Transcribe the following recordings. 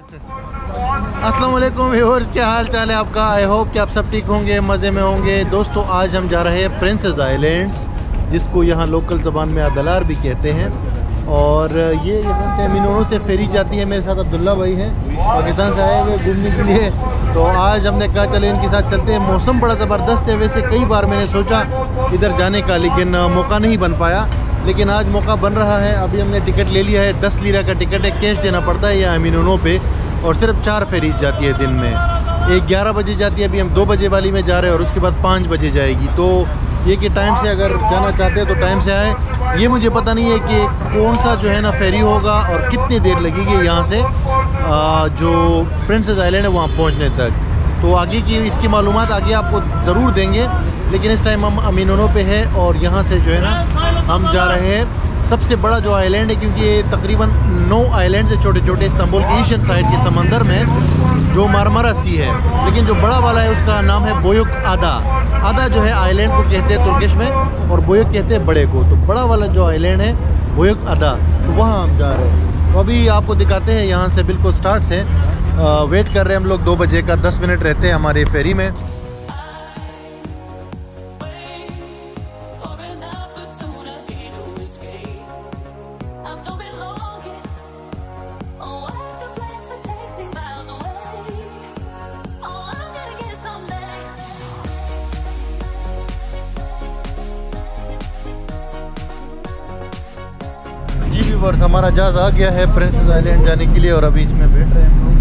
अस्सलाम वालेकुम व्यूअर्स, क्या हाल चाल है आपका। आई होप कि आप सब ठीक होंगे, मज़े में होंगे। दोस्तों आज हम जा रहे हैं प्रिंसेस आइलैंड्स, जिसको यहाँ लोकल ज़बान में अदलार भी कहते हैं। और ये यहाँ से अमीनोनो से फेरी जाती है। मेरे साथ अब्दुल्ला भाई हैं, पाकिस्तान से आए हुए घूमने के लिए। तो आज हमने कहा चले इनके साथ चलते हैं। मौसम बड़ा ज़बरदस्त है। वैसे कई बार मैंने सोचा इधर जाने का, लेकिन मौका नहीं बन पाया। लेकिन आज मौका बन रहा है। अभी हमने टिकट ले लिया है, 10 लीरा का टिकट है, कैश देना पड़ता है यहाँ अमीनोनो पे। और सिर्फ 4 फेरीज जाती है दिन में। एक 11 बजे जाती है, अभी हम 2 बजे वाली में जा रहे हैं, और उसके बाद 5 बजे जाएगी। तो ये कि टाइम से अगर जाना चाहते हैं तो टाइम से आए। ये मुझे पता नहीं है कि कौन सा जो है ना फेरी होगा और कितनी देर लगेगी यहाँ से जो प्रिंसेस आइलैंड है वहाँ पहुँचने तक। तो आगे की इसकी मालूमात आगे आपको ज़रूर देंगे। लेकिन इस टाइम हम अमीनोनो पे है और यहाँ से जो है ना हम जा रहे हैं सबसे बड़ा जो आइलैंड है, क्योंकि ये तकरीबन 9 आइलैंड है छोटे छोटे इस्तांबुल के ईस्टर्न साइड के समंदर में, जो मारमारा सी है। लेकिन जो बड़ा वाला है उसका नाम है बोयुक आदा। आदा जो है आइलैंड को कहते हैं तुर्किश में, और बोयुक कहते हैं बड़े को। तो बड़ा वाला जो आइलैंड है बोयुक आदा, तो वहाँ हम जा रहे हैं। तो अभी आपको दिखाते हैं यहाँ से बिल्कुल स्टार्ट से। वेट कर रहे हैं हम लोग 2 बजे का, 10 मिनट रहते हैं हमारे फेरी में। जी व्यूअर्स, हमारा जहाज़ आ गया है प्रिंसेस आइलैंड जाने के लिए, और अभी इसमें बैठ रहे हैं हम लोग।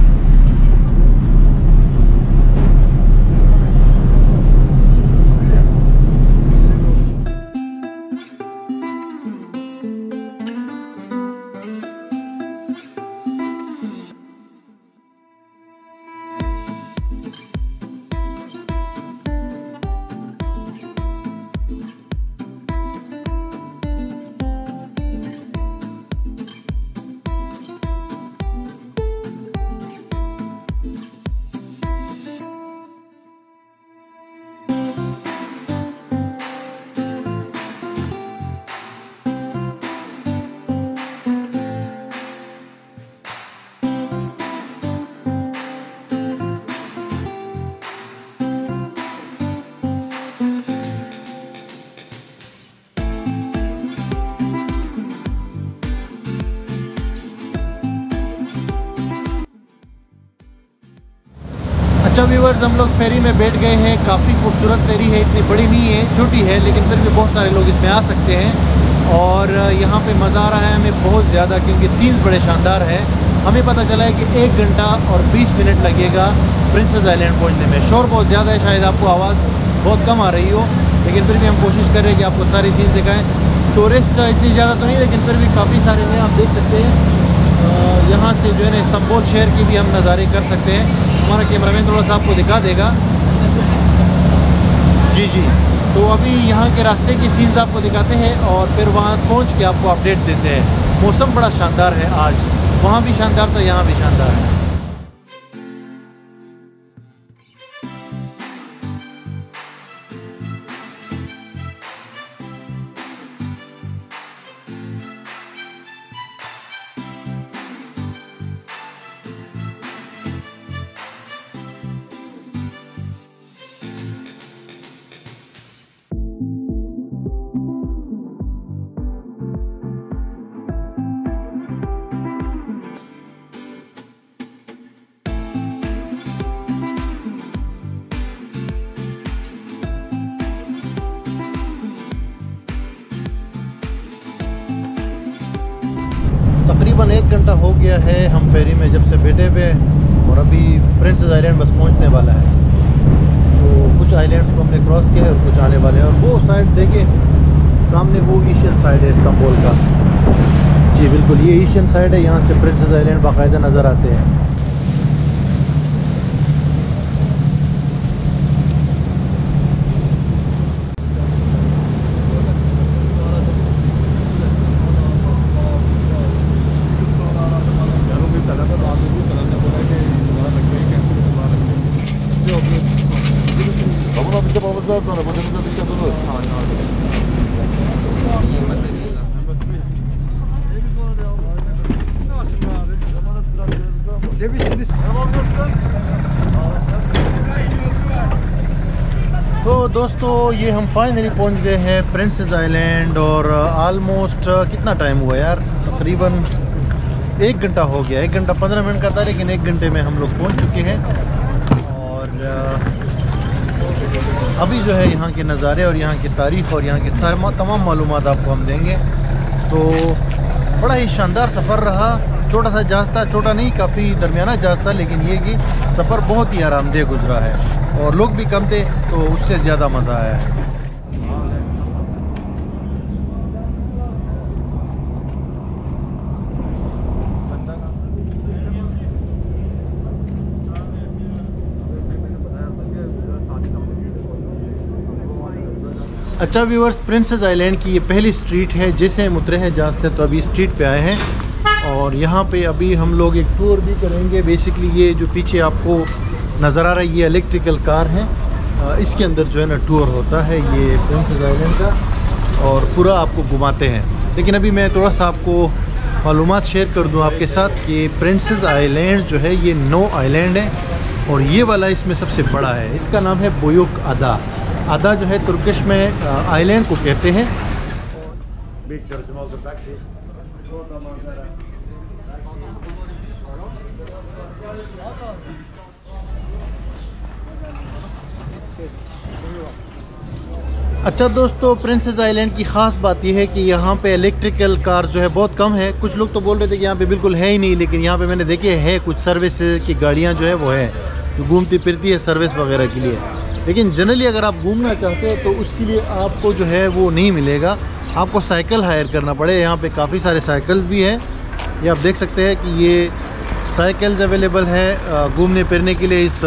अच्छा व्यूअर्स, हम लोग फेरी में बैठ गए हैं। काफ़ी खूबसूरत फेरी है, इतनी बड़ी नहीं है, छोटी है, लेकिन फिर भी बहुत सारे लोग इसमें आ सकते हैं। और यहाँ पे मज़ा आ रहा है हमें बहुत ज़्यादा, क्योंकि सीन्स बड़े शानदार हैं। हमें पता चला है कि 1 घंटा और 20 मिनट लगेगा प्रिंसेस आइलैंड पहुँचने में। शोर बहुत ज़्यादा है, शायद आपको आवाज़ बहुत कम आ रही हो, लेकिन फिर भी हम कोशिश कर रहे हैं कि आपको सारी सीन्स दिखाएँ। टूरिस्ट इतनी ज़्यादा तो नहीं, लेकिन फिर भी काफ़ी सारे हैं, आप देख सकते हैं। यहाँ से जो है ना इस्तांबुल शहर की भी हम नज़ारे कर सकते हैं। हमारा कैमरामैन थोड़ा सा आपको दिखा देगा। जी जी, तो अभी यहाँ के रास्ते की सीन्स आपको दिखाते हैं, और फिर वहाँ पहुँच के आपको अपडेट देते हैं। मौसम बड़ा शानदार है आज, वहाँ भी शानदार था, यहाँ भी शानदार है। तकरीबन 1 घंटा हो गया है हम फेरी में जब से बैठे हुए, और अभी प्रिंसेस आइलैंड बस पहुंचने वाला है। तो कुछ आइलैंड को हमने क्रॉस किया है और कुछ आने वाले हैं। और वो साइड देखिए सामने, वो ईस्टर्न साइड है इस्तांबुल का। जी बिल्कुल, ये ईस्टर्न साइड है, यहाँ से प्रिंसेस आइलैंड बाकायदा नज़र आते हैं। तो दोस्तों ये हम फाइनली पहुंच गए हैं प्रिंसेस आइलैंड और ऑलमोस्ट कितना टाइम हुआ यार, तकरीबन 1 घंटा हो गया। 1 घंटा 15 मिनट का था, लेकिन 1 घंटे में हम लोग पहुंच चुके हैं। और अभी जो है यहाँ के नज़ारे और यहाँ की तारीख़ और यहाँ की तमाम मालूमात आपको हम देंगे। तो बड़ा ही शानदार सफ़र रहा। छोटा सा जहाज़ था, छोटा नहीं काफ़ी दरमियाना जहाज़ था, लेकिन ये कि सफ़र बहुत ही आरामदेह गुजरा है और लोग भी कम थे तो उससे ज़्यादा मज़ा आया है। अच्छा व्यूअर्स, प्रिंसेस आइलैंड की ये पहली स्ट्रीट है। जैसे हम उतरे हैं जहाज़ से तो अभी स्ट्रीट पे आए हैं और यहाँ पे अभी हम लोग एक टूर भी करेंगे। बेसिकली ये जो पीछे आपको नज़र आ रहा है ये इलेक्ट्रिकल कार है, इसके अंदर जो है ना टूर होता है ये प्रिंसेस आइलैंड का और पूरा आपको घुमाते हैं। लेकिन अभी मैं थोड़ा सा आपको मालूमात शेयर कर दूँ आपके साथ कि प्रिंसेस आइलैंड जो है ये 9 आइलैंड है और ये वाला इसमें सबसे बड़ा है। इसका नाम है बुयुक अदा। अदा जो है तुर्किश में आइलैंड को कहते हैं। अच्छा दोस्तों, प्रिंसेस आइलैंड की ख़ास बात यह है कि यहाँ पे इलेक्ट्रिकल कार जो है बहुत कम है। कुछ लोग तो बोल रहे थे कि यहाँ पे बिल्कुल है ही नहीं, लेकिन यहाँ पे मैंने देखे है कुछ सर्विस की गाड़ियाँ जो है वो है जो घूमती फिरती है सर्विस वगैरह के लिए। लेकिन जनरली अगर आप घूमना चाहते हैं तो उसके लिए आपको जो है वो नहीं मिलेगा, आपको साइकिल हायर करना पड़े। यहाँ पे काफ़ी सारे साइकिल भी हैं, ये आप देख सकते हैं कि ये साइकिल्स अवेलेबल है घूमने फिरने के लिए इस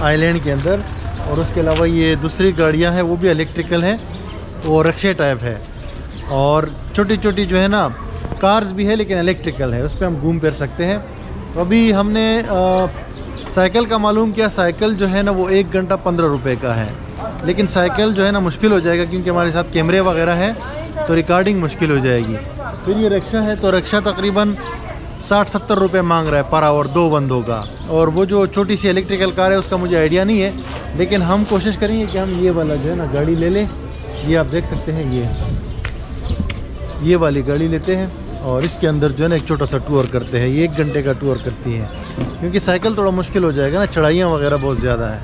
आइलैंड के अंदर। और उसके अलावा ये दूसरी गाड़ियाँ हैं वो भी इलेक्ट्रिकल हैं, वो रिक्शे टाइप है। और छोटी छोटी जो है ना कार्स भी है लेकिन इलेक्ट्रिकल है, उस पर हम घूम फिर सकते हैं। तो अभी हमने साइकिल का मालूम किया, साइकिल जो है ना वो 1 घंटा 15 रुपए का है। लेकिन साइकिल जो है ना मुश्किल हो जाएगा क्योंकि हमारे साथ कैमरे वगैरह है तो रिकॉर्डिंग मुश्किल हो जाएगी। फिर ये रिक्शा है तो रिक्शा तकरीबन 60-70 रुपये मांग रहा है पर आवर 2 बंदों का। और वो जो छोटी सी इलेक्ट्रिकल कार है उसका मुझे आइडिया नहीं है, लेकिन हम कोशिश करेंगे कि हम ये वाला जो है ना गाड़ी ले लें। ये आप देख सकते हैं ये वाली गाड़ी लेते हैं और इसके अंदर जो है ना एक छोटा सा टूर करते हैं। ये 1 घंटे का टूर करती है क्योंकि साइकिल थोड़ा मुश्किल हो जाएगा ना, चढ़ाइयाँ वगैरह बहुत ज़्यादा है।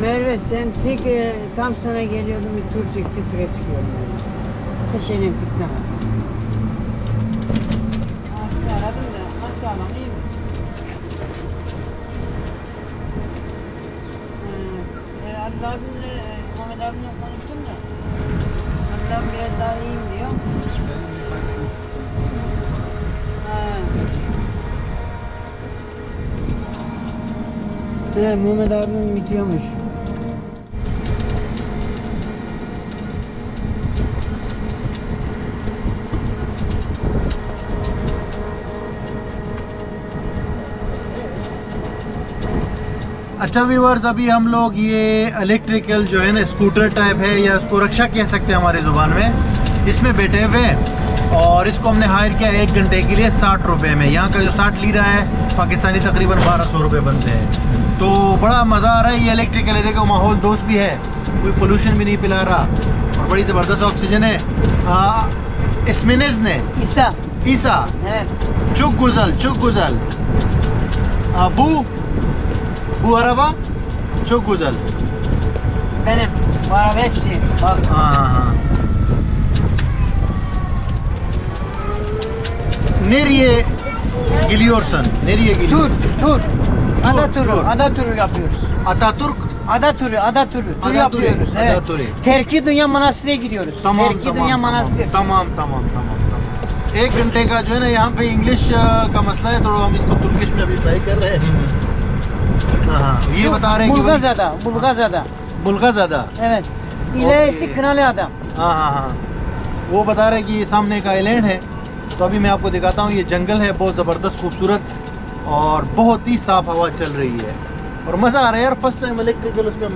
Merve sen çık, tam sana geliyordum, bir tur çıktı, tura çıkıyordum. Teşekkür çıksamazsın. Nasıl aradın da, nasıl anlamayayım? Ali abimle, Muhammed abimle konuştum da Ali abim biraz daha iyiyim diyor. Muhammed abim bitiyormuş. अच्छा viewers, अभी हम लोग ये electrical जो है ना scooter type है या उसको रिक्शा कह सकते हैं हमारी ज़ुबान में, इसमें बैठे हुए हैं और इसको हमने हायर किया 1 घंटे के लिए 60 रुपये में। यहाँ का जो 60 लीरा है पाकिस्तानी तकरीबन 1200 रुपये बनते हैं। तो बड़ा मज़ा आ रहा है। ये इलेक्ट्रिकल है, देखो माहौल दोस्त भी है, कोई पोल्यूशन भी नहीं पिला रहा और बड़ी ज़बरदस्त ऑक्सीजन है। इसमिनेज ने ईसा चुक गुजल Bu araba çok güzel. Benim bu araba hepsi. Bak. Nereye geliyorsun? Nereye geliyorsun? Tur. Ada turu yapıyoruz. Ada turu yapıyoruz. Evet. Terki Dünya Manastırı'na gidiyoruz. Terki Dünya Manastırı. Tamam. 1 घंटे का जो है ना यहाँ पे इंग्लिश का मसला है, थोड़ा हम इसको तुर्किश में अभी ट्राई कर रहे हैं। हाँ, ये बता रहे हैं कि बुल्गाज़ादा। Evet. İlerisi Kınalı Ada. हाँ हाँ हाँ, वो बता रहे हैं कि ये सामने एक आइलैंड है। तो अभी मैं आपको दिखाता हूँ, ये जंगल है बहुत ज़बरदस्त खूबसूरत और बहुत ही साफ़ हवा चल रही है और मज़ा आ रहा है यार। फर्स्ट टाइम इलेक्ट्रिकल उसमें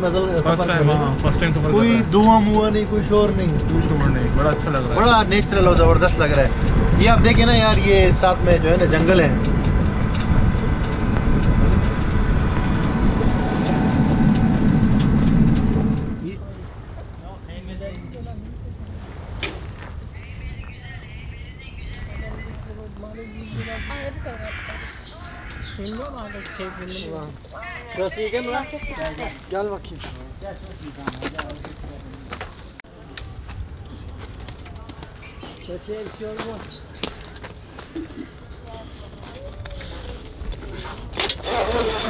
फर्स्ट टाइम कोई धुआं मुआ नहीं, कोई शोर नहीं, बड़ा अच्छा लग रहा है, बड़ा नेचुरल और ज़बरदस्त लग रहा है। ये आप देखें ना यार, ये साथ में जो है ना जंगल है। Gel bakayım.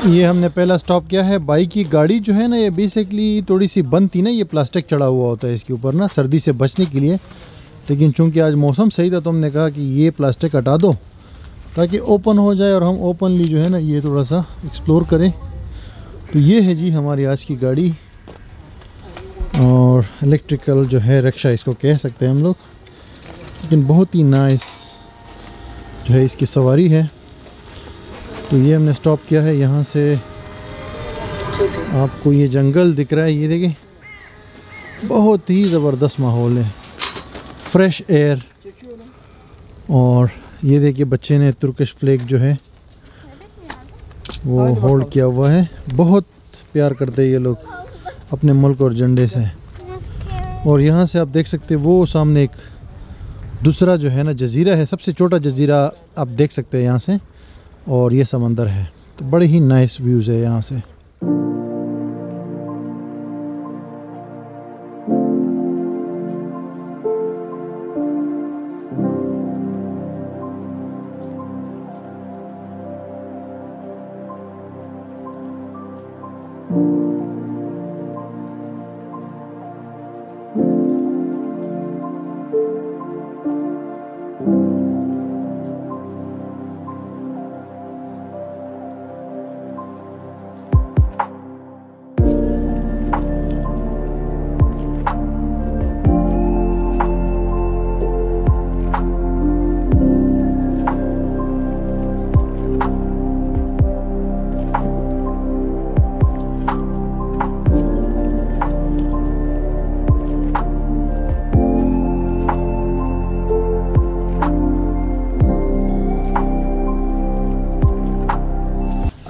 ये हमने पहला स्टॉप किया है। बाइक की गाड़ी जो है ना, ये बेसिकली थोड़ी सी बंद थी ना, ये प्लास्टिक चढ़ा हुआ होता है इसके ऊपर ना सर्दी से बचने के लिए। लेकिन चूंकि आज मौसम सही था तो हमने कहा कि ये प्लास्टिक हटा दो ताकि ओपन हो जाए और हम ओपनली जो है ना ये थोड़ा सा एक्सप्लोर करें। तो ये है जी हमारी आज की गाड़ी और इलेक्ट्रिकल जो है रिक्शा इसको कह सकते हैं हम लोग, लेकिन बहुत ही नाइस जो है इसकी सवारी है। तो ये हमने स्टॉप किया है, यहाँ से आपको ये जंगल दिख रहा है, ये देखिए बहुत ही ज़बरदस्त माहौल है, फ्रेश एयर। और ये देखिए बच्चे ने तुर्किश फ्लैग जो है वो होल्ड किया हुआ है। बहुत प्यार करते हैं ये लोग अपने मुल्क और झंडे से। और यहाँ से आप देख सकते हैं वो सामने एक दूसरा जो है ना जजीरा है, सबसे छोटा जजीरा आप देख सकते हैं यहाँ से, और ये समंदर है। तो बड़े ही नाइस व्यूज़ है यहाँ से।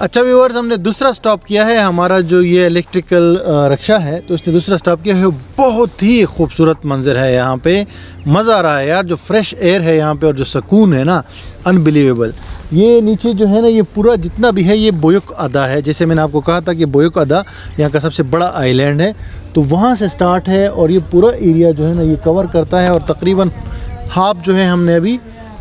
अच्छा व्यूअर्स, हमने दूसरा स्टॉप किया है। हमारा जो ये इलेक्ट्रिकल रिक्शा है तो इसने दूसरा स्टॉप किया है। बहुत ही खूबसूरत मंजर है यहाँ पे, मज़ा आ रहा है यार। जो फ्रेश एयर है यहाँ पे और जो सुकून है ना, अनबिलीवेबल। ये नीचे जो है ना ये पूरा जितना भी है ये बोयुक अदा है। जैसे मैंने आपको कहा था कि बोयुक अदा यहाँ का सबसे बड़ा आइलैंड है, तो वहाँ से स्टार्ट है और ये पूरा एरिया जो है ना ये कवर करता है। और तकरीबन हाफ जो है हमने अभी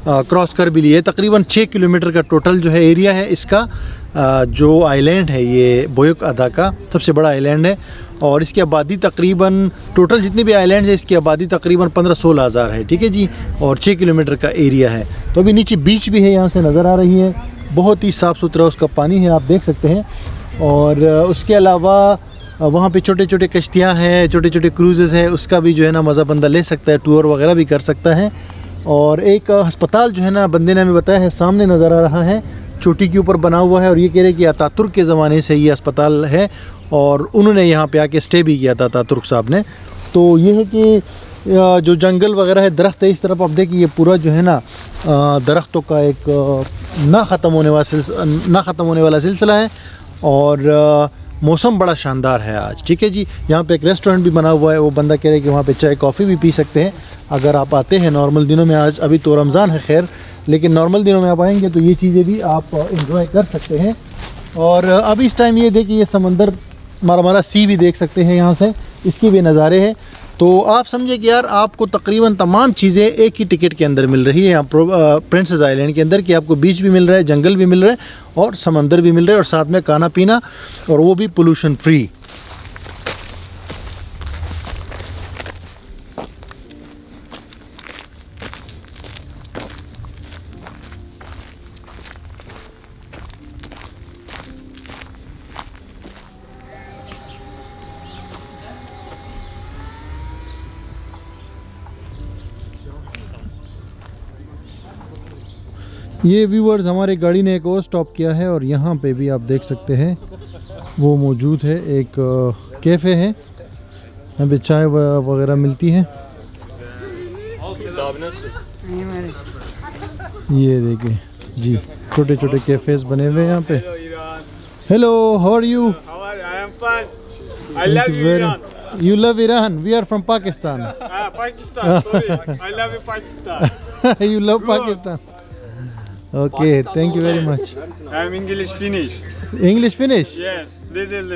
क्रॉस कर भी लिए। तकरीबन 6 किलोमीटर का टोटल जो है एरिया है इसका। जो आइलैंड है ये बोयुक अदा का सबसे बड़ा आइलैंड है और इसकी आबादी तकरीबन, टोटल जितनी भी आइलैंड है इसकी आबादी तकरीबन 15-16 हज़ार है, ठीक है जी। और 6 किलोमीटर का एरिया है। तो अभी नीचे बीच भी है, यहाँ से नज़र आ रही है। बहुत ही साफ़ सुथरा उसका पानी है, आप देख सकते हैं। और उसके अलावा वहाँ पे छोटे छोटे कश्तियाँ हैं, छोटे छोटे क्रूज़ेज़ हैं, उसका भी जो है ना मज़ा बंदा ले सकता है, टूर वगैरह भी कर सकता है। और एक अस्पताल जो है ना बंदे ने हमें बताया है सामने नज़र आ रहा है, चोटी के ऊपर बना हुआ है। और ये कह रहे हैं कि अतातुर्क के ज़माने से ये अस्पताल है और उन्होंने यहाँ पे आके स्टे भी किया था अतातुर्क साहब ने। तो ये है कि जो जंगल वगैरह है, दरख्त है इस तरफ, आप देखिए ये पूरा जो है ना दरख्तों का एक ना ख़त्म होने वाला सिलसिला है। और मौसम बड़ा शानदार है आज, ठीक है जी। यहाँ पे एक रेस्टोरेंट भी बना हुआ है, वो बंदा कह रहे हैं कि वहाँ पे चाय कॉफ़ी भी पी सकते हैं अगर आप आते हैं नॉर्मल दिनों में। आज अभी तो रमज़ान है खैर, लेकिन नॉर्मल दिनों में आप आएंगे तो ये चीज़ें भी आप इंजॉय कर सकते हैं। और अभी इस टाइम ये देखिए ये समंदर मारा सी भी देख सकते हैं यहाँ से, इसके भी नज़ारे हैं। तो आप समझे कि यार आपको तकरीबन तमाम चीज़ें एक ही टिकट के अंदर मिल रही है यहाँ प्रिंसेस आइलैंड के अंदर, कि आपको बीच भी मिल रहा है, जंगल भी मिल रहा है और समंदर भी मिल रहा है, और साथ में खाना पीना, और वो भी पोल्यूशन फ्री। ये व्यूअर्स हमारी गाड़ी ने एक और स्टॉप किया है और यहाँ पे भी आप देख सकते हैं वो मौजूद है, एक कैफ़े है, यहाँ पे चाय वगैरह मिलती है। ये देखिए जी, छोटे छोटे कैफेज बने हुए हैं यहाँ पे। Hello, how are you? I love you, Iran. You love Iran? We are from Pakistan. Pakistan, sorry. I love you, Pakistan. You love Pakistan. Okay, thank you very much. I'm English finish. English finish? Yes, little.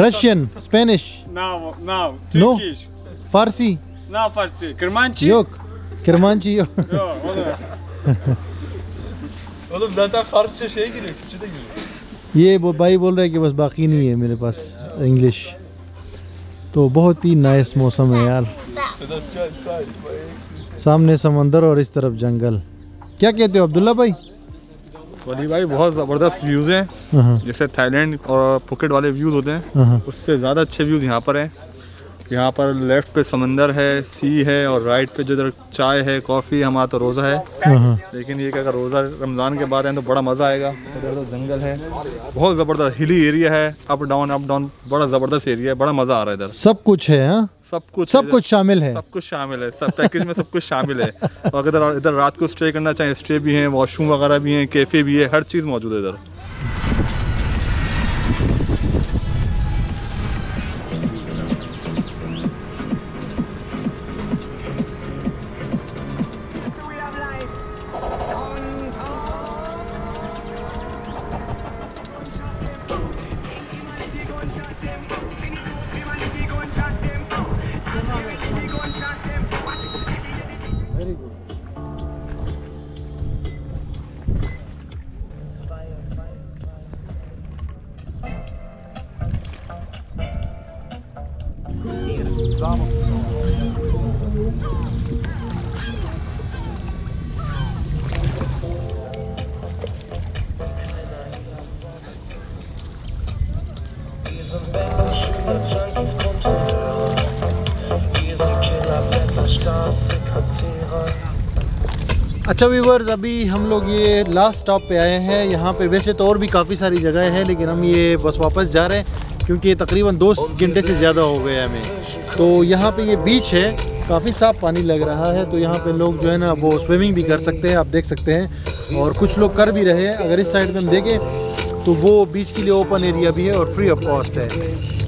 Russian, Spanish? Now, No? Turkish. Farsi? Now, Farsi. Kermanchi? Yok. Kermanchi yok. Yo, o da. Oğlum zaten Farsça şeye giriyor, Kürtçe de giriyor. ये वो भाई बोल रहा है कि बस बाकी नहीं है मेरे पास इंग्लिश। तो बहुत ही नाइस मौसम है यार, सामने समंदर और इस तरफ जंगल। क्या कहते हो अब्दुल्ला भाई? वली भाई बहुत ज़बरदस्त व्यूज़ हैं, जैसे थाईलैंड और फुकेट वाले व्यूज़ होते हैं उससे ज़्यादा अच्छे व्यूज़ यहाँ पर हैं। यहाँ पर लेफ्ट पे समंदर है, सी है, और राइट पे जो इधर चाय है, कॉफ़ी, हमारा तो रोज़ा है, लेकिन ये अगर रोज़ा रमज़ान के बाद है तो बड़ा मज़ा आएगा। इधर तो जंगल है, बहुत ज़बरदस्त हिली एरिया है, अप डाउन बड़ा ज़बरदस्त एरिया है, बड़ा मज़ा आ रहा है इधर। सब कुछ है, हाँ सब कुछ शामिल है, सब कुछ शामिल है, सब पैकेज में सब कुछ शामिल है। और अगर इधर रात को स्टे करना चाहें, स्टे भी हैं, वॉशरूम वगैरह भी हैं, कैफ़े भी है, हर चीज़ मौजूद है इधर। अच्छा व्यूअर्स, अभी हम लोग ये लास्ट स्टॉप पे आए हैं। यहाँ पे वैसे तो और भी काफ़ी सारी जगह है, लेकिन हम ये बस वापस जा रहे हैं क्योंकि तकरीबन 2 घंटे से ज़्यादा हो गए हमें। तो यहाँ पे ये बीच है, काफ़ी साफ़ पानी लग रहा है, तो यहाँ पे लोग जो है ना वो स्विमिंग भी कर सकते हैं, आप देख सकते हैं, और कुछ लोग कर भी रहे हैं। अगर इस साइड में हम देखें तो वो बीच के लिए ओपन एरिया भी है और फ्री ऑफ कॉस्ट है।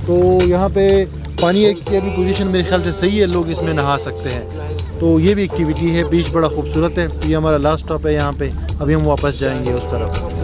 तो यहाँ पे पानी की अभी पोजीशन मेरे ख्याल से सही है, लोग इसमें नहा सकते हैं। तो ये भी एक्टिविटी है, बीच बड़ा खूबसूरत है। तो ये हमारा लास्ट स्टॉप है यहाँ पे, अभी हम वापस जाएंगे उस तरफ।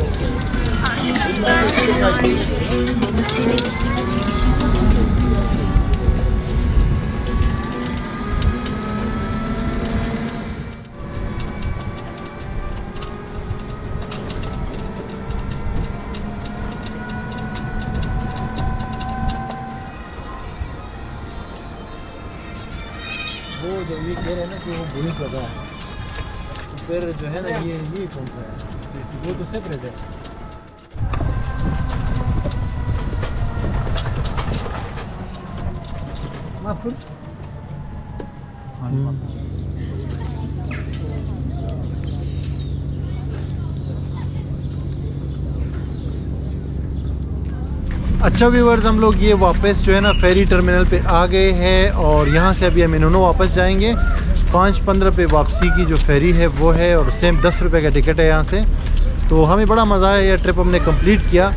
वो जो ये कह रहे हैं ना कि वो बुरी जगह है, तो फिर जो है ना ये कौन सा है, वो तो सेपरेट है। अच्छा व्यूअर्स, हम लोग ये वापस जो है ना फेरी टर्मिनल पे आ गए हैं और यहाँ से अभी हम इन्होंने वापस जाएंगे। 5:15 पे वापसी की जो फेरी है वो है, और सेम 10 रुपये का टिकट है यहाँ से। तो हमें बड़ा मज़ा आया, यह ट्रिप हमने कंप्लीट किया,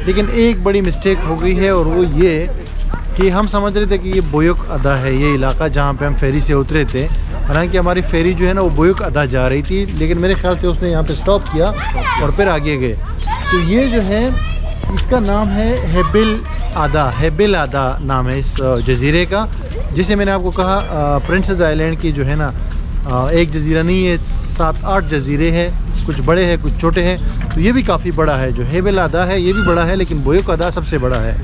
लेकिन एक बड़ी मिस्टेक हो गई है, और वो ये कि हम समझ रहे थे कि ये बोयक अदा है ये इलाका जहाँ पे हम फेरी से उतरे थे। हालांकि हमारी फेरी जो है ना वो बोयक अदा जा रही थी, लेकिन मेरे ख्याल से उसने यहाँ पे स्टॉप किया और फिर आगे गए। तो ये जो है इसका नाम है हेबिल आदा नाम है इस जजीरे का, जिसे मैंने आपको कहा प्रिंसेस आइलैंड की जो है ना एक जजीरा नहीं है, 7-8 जजीरे हैं, कुछ बड़े हैं कुछ छोटे हैं। तो ये भी काफ़ी बड़ा है, जो हेबिल आदा है ये भी बड़ा है, लेकिन बोयक अदा सबसे बड़ा है।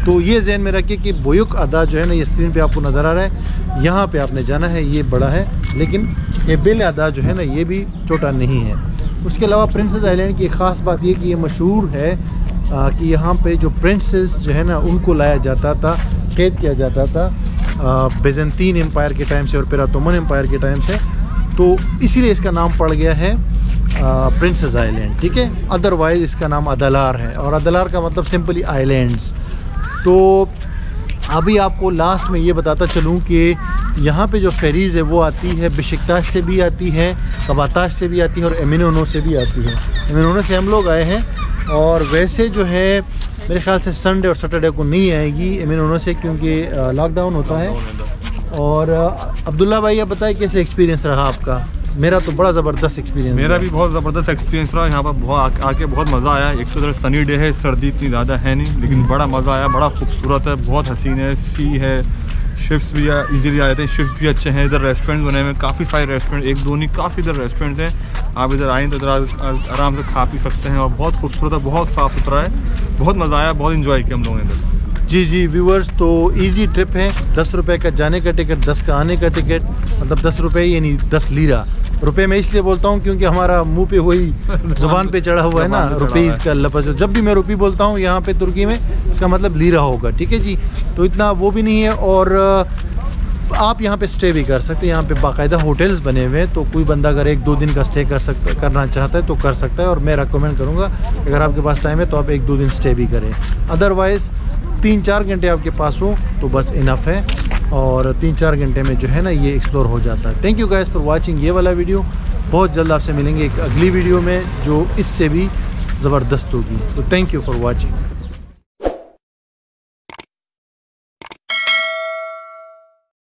तो ये जहन में रखिए कि बोयक अदा जो है ना, ये स्क्रीन पे आपको नज़र आ रहा है, यहाँ पे आपने जाना है, ये बड़ा है, लेकिन हेबिल अदा जो है ना ये भी छोटा नहीं है। उसके अलावा प्रिंसेस आइलैंड की एक ख़ास बात ये कि ये मशहूर है कि यहाँ पे जो प्रिंसेस जो है ना उनको लाया जाता था, कैद किया जाता था बिज़ंतीन एम्पायर के टाइम से और फिर ओटोमन एम्पायर के टाइम से। तो इसीलिए इसका नाम पड़ गया है प्रिंसेस आइलैंड, ठीक है। अदरवाइज़ इसका नाम अदलार है, और अदलार का मतलब सिंपली आइलैंड्स। तो अभी आपको लास्ट में ये बताता चलूँ कि यहाँ पे जो फेरीज़ है वो आती है बेशिकताश से भी आती है, कबाताश से भी आती है, और एमिनोनो से भी आती है। एमिनोनो से हम लोग आए हैं, और वैसे जो है मेरे ख्याल से संडे और सैटरडे को नहीं आएगी एमिनोनो से, क्योंकि लॉकडाउन होता है। और अब्दुल्ला भाई, आप बताइए कैसे एक्सपीरियंस रहा आपका? मेरा तो बड़ा ज़बरदस्त एक्सपीरियंस। मेरा भी बहुत ज़बरदस्त एक्सपीरियंस रहा। यहाँ पर आके बहुत मज़ा आया। एक तो इधर सनी डे है, सर्दी इतनी ज़्यादा है नहीं, लेकिन बड़ा मज़ा आया। बड़ा खूबसूरत है, बहुत हसीन है, सी है, शिफ्ट्स भी इजीली आ जाते हैं, शिफ्ट भी अच्छे हैं। इधर रेस्टोरेंट बने हुए हैं, काफ़ी सारे रेस्टोरेंट, एक दो नहीं काफ़ी इधर रेस्टोरेंट हैं। आप इधर आएँ तो इधर आराम से खा पी सकते हैं, और बहुत खूबसूरत है, बहुत साफ़ सुथरा है, बहुत मज़ा आया, बहुत इन्जॉय किया हम लोगों ने इधर। जी व्यूवर्स, तो इजी ट्रिप है। 10 रुपये का जाने का टिकट, 10 का आने का टिकट, मतलब 10 रुपये यानी 10 लीरा। रुपए मैं इसलिए बोलता हूँ क्योंकि हमारा मुंह पे वही ज़ुबान पे चढ़ा हुआ है ना, रुपीज़ का लफ्ज़। जब भी मैं रुपी बोलता हूँ यहाँ पे तुर्की में, इसका मतलब लीरा होगा, ठीक है जी। तो इतना वो भी नहीं है, और आप यहाँ पे स्टे भी कर सकते हैं। यहाँ पे बाकायदा होटल्स बने हुए हैं, तो कोई बंदा अगर 1-2 दिन का स्टे करना चाहता है तो कर सकता है। और मैं रेकमेंड करूँगा अगर आपके पास टाइम है तो आप 1-2 दिन स्टे भी करें। अदरवाइज़ 3-4 घंटे आपके पास हो तो बस इनफ है, और 3-4 घंटे में जो है ना ये एक्सप्लोर हो जाता है। Thank you guys for watching ये वाला वीडियो। बहुत जल्द आपसे मिलेंगे एक अगली वीडियो में जो इससे भी ज़बरदस्त होगी। तो थैंक यू फॉर वाचिंग।